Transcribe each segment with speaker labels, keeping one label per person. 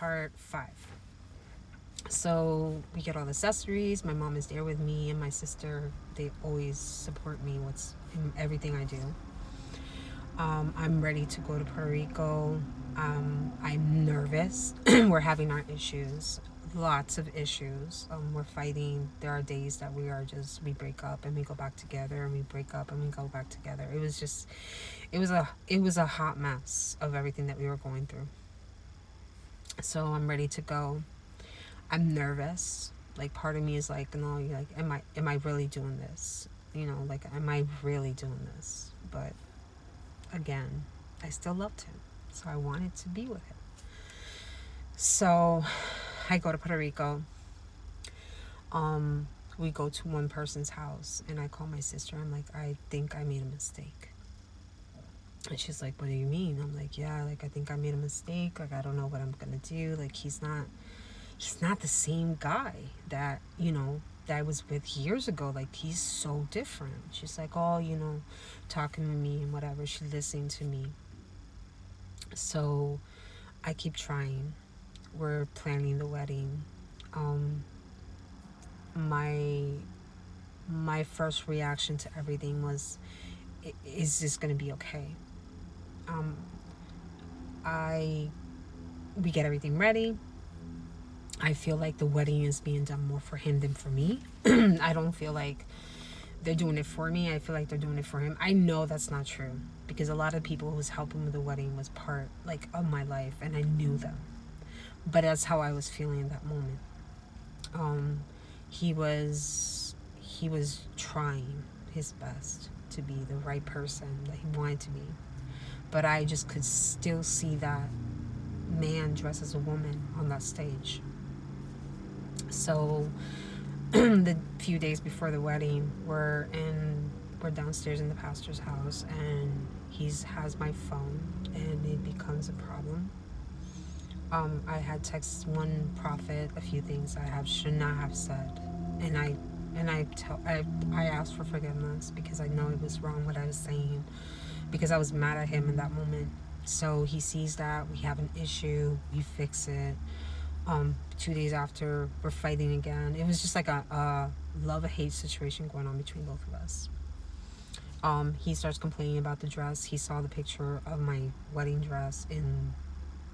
Speaker 1: part 5. So we get all the accessories. My mom is there with me, and my sister. They always support me in everything I do. I'm ready to go to Puerto Rico. I'm nervous. We're having our issues, lots of issues. We're fighting. There are days that we break up and we go back together, and we break up and we go back together. It was a hot mess of everything that we were going through. So I'm ready to go. I'm nervous. Like, part of me is like, no, like, am I really doing this? Like, am I really doing this? But again, I still loved him, so I wanted to be with him. So I go to Puerto Rico. We go to one person's house, and I call my sister. I'm like, I think I made a mistake. And she's like, what do you mean? I'm like, yeah, like, I think I made a mistake. Like, I don't know what I'm gonna do. Like, he's not the same guy that I was with years ago. Like, he's so different. She's like, oh, talking to me and whatever. She's listening to me. So I keep trying. We're planning the wedding. My first reaction to everything was, is this gonna be okay? We get everything ready. I feel like the wedding is being done more for him than for me. I don't feel like they're doing it for me. I feel like they're doing it for him. I know that's not true, because a lot of people who was helping with the wedding was part, like, of my life, and I knew them. But that's how I was feeling in that moment. He was trying his best to be the right person that he wanted to be, but I just could still see that man dressed as a woman on that stage. So the few days before the wedding, we're downstairs in the pastor's house, and he has my phone, and it becomes a problem. I had texted one prophet a few things I should not have said, and I asked for forgiveness, because I know it was wrong what I was saying, because I was mad at him in that moment. So he sees that we have an issue, we fix it. 2 days after, we're fighting again. It was just like a love-hate situation going on between both of us. He starts complaining about the dress. He saw the picture of my wedding dress in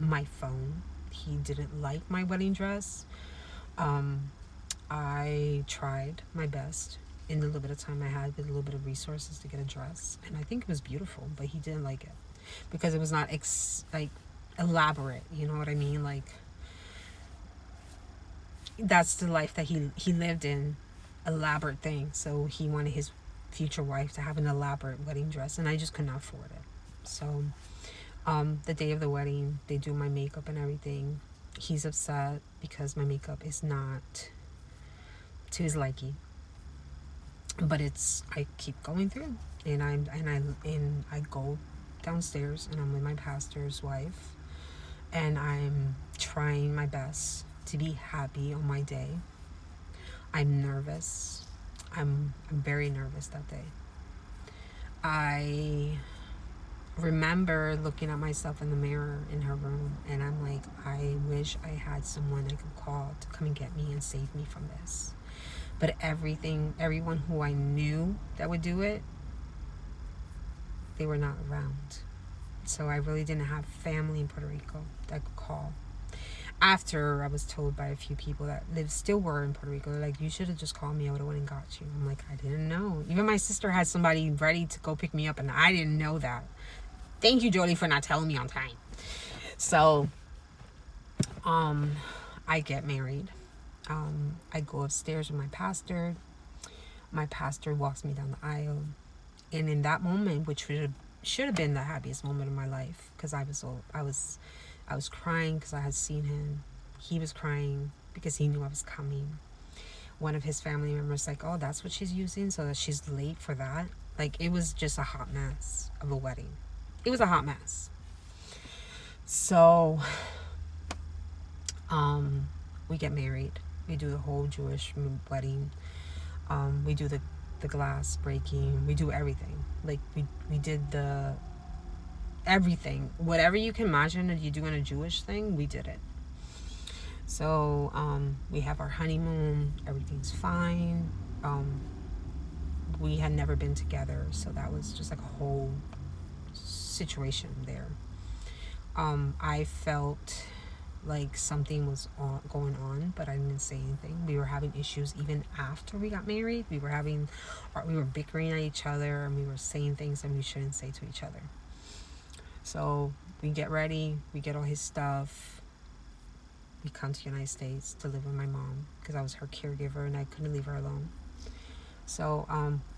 Speaker 1: my phone. He didn't like my wedding dress. I tried my best in the little bit of time I had with a little bit of resources to get a dress, and I think it was beautiful, but he didn't like it because it was not elaborate. You know what I mean? Like, that's the life that he lived in, elaborate thing. So he wanted his future wife to have an elaborate wedding dress, and I just could not afford it. So the day of the wedding, they do my makeup and everything. He's upset because my makeup is not to his liking, but I keep going through, and I go downstairs, and I'm with my pastor's wife, and I'm trying my best to be happy on my day. I'm nervous. I'm very nervous that day. I remember looking at myself in the mirror in her room, and I'm like, I wish I had someone I could call to come and get me and save me from this. But everyone who I knew that would do it, they were not around. So I really didn't have family in Puerto Rico that I could call. After I was told by a few people that still were in Puerto Rico, they're like, you should have just called me. I would have went and got you. I'm like, I didn't know. Even my sister had somebody ready to go pick me up, and I didn't know that. Thank you, Jody, for not telling me on time. So, I get married. I go upstairs with my pastor. My pastor walks me down the aisle. And in that moment, which should have been the happiest moment of my life, because I was crying because I had seen him. He was crying because he knew I was coming. One of his family members like, oh, that's what she's using, so that she's late for that. Like, it was just a hot mess of a wedding. It was a hot mess. So, we get married. We do the whole Jewish wedding. We do the glass breaking. We do everything. Like, we did everything. Whatever you can imagine that you do in a Jewish thing, we did it. So we have our honeymoon, everything's fine. We had never been together, so that was just like a whole situation there. I felt like something was going on, but I didn't say anything. We were having issues even after we got married. We were bickering at each other, and we were saying things that we shouldn't say to each other. So we get ready, we get all his stuff, we come to the United States to live with my mom because I was her caregiver and I couldn't leave her alone. So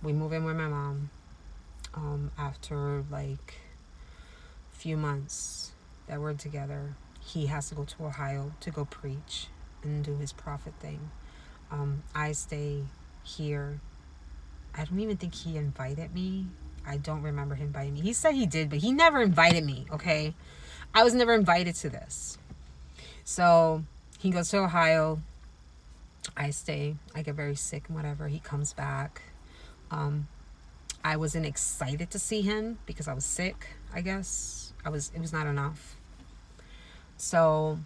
Speaker 1: we move in with my mom. After like a few months that we're together, he has to go to Ohio to go preach and do his prophet thing. I stay here. I don't even think he invited me. I don't remember him inviting me. He said he did, but he never invited me, okay? I was never invited to this. So he goes to Ohio. I stay. I get very sick and whatever. He comes back. I wasn't excited to see him because I was sick, I guess. It was not enough. So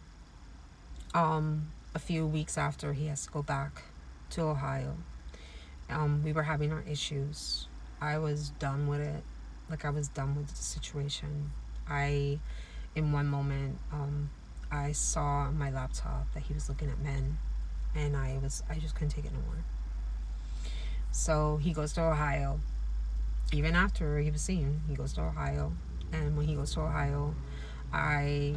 Speaker 1: a few weeks after, he has to go back to Ohio. We were having our issues. I was done with it. Like, I was done with the situation. In one moment, I saw on my laptop that he was looking at men, and I just couldn't take it no more. So he goes to Ohio. Even after he was seen, he goes to Ohio. And when he goes to Ohio, I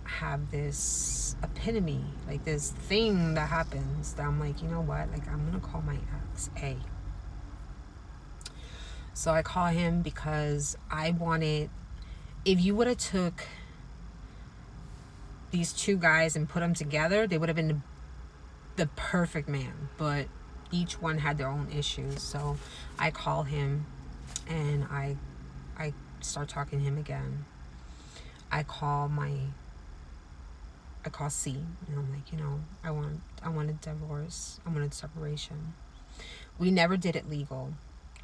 Speaker 1: have this epitome, like this thing that happens that I'm like, you know what? Like, I'm going to call my ex A. So I call him because I wanted, if you would have took these two guys and put them together, they would have been the perfect man. But each one had their own issues. So I call him and I start talking to him again. I call C, and I'm like, you know, I want a divorce. I want a separation. We never did it legal.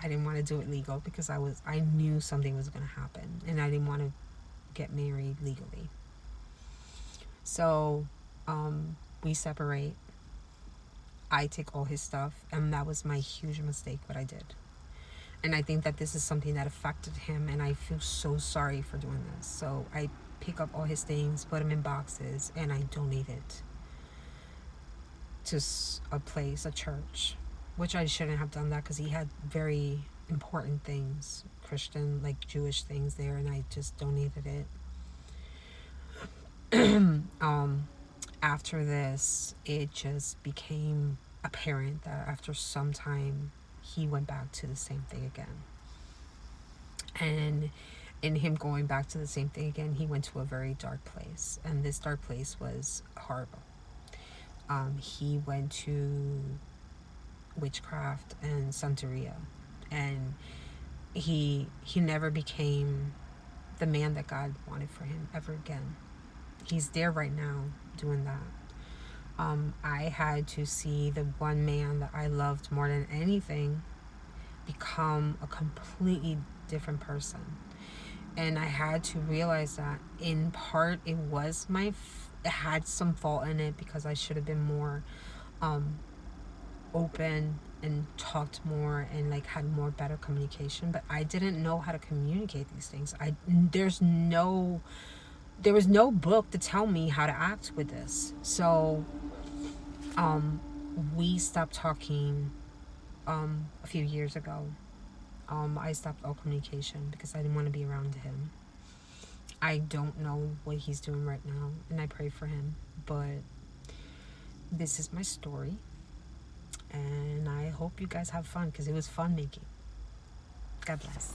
Speaker 1: I didn't want to do it legal because I knew something was going to happen, and I didn't want to get married legally. So we separate. I take all his stuff, and that was my huge mistake, what I did. And I think that this is something that affected him, and I feel so sorry for doing this. So I pick up all his things, put them in boxes, and I donate it to a church, which I shouldn't have done that because he had very important things, Christian, like Jewish things there, and I just donated it. After this, it just became apparent that after some time, he went back to the same thing again. And in him going back to the same thing again, he went to a very dark place. And this dark place was horrible. He went to witchcraft and Santeria. And he never became the man that God wanted for him ever again. He's there right now doing that. I had to see the one man that I loved more than anything become a completely different person. And I had to realize that in part it was it had some fault in it because I should have been more open and talked more and like had more better communication, but I didn't know how to communicate these things. There was no book to tell me how to act with this. So we stopped talking a few years ago. I stopped all communication because I didn't want to be around him. I don't know what he's doing right now, and I pray for him, but this is my story, and I hope you guys have fun because it was fun making. God bless.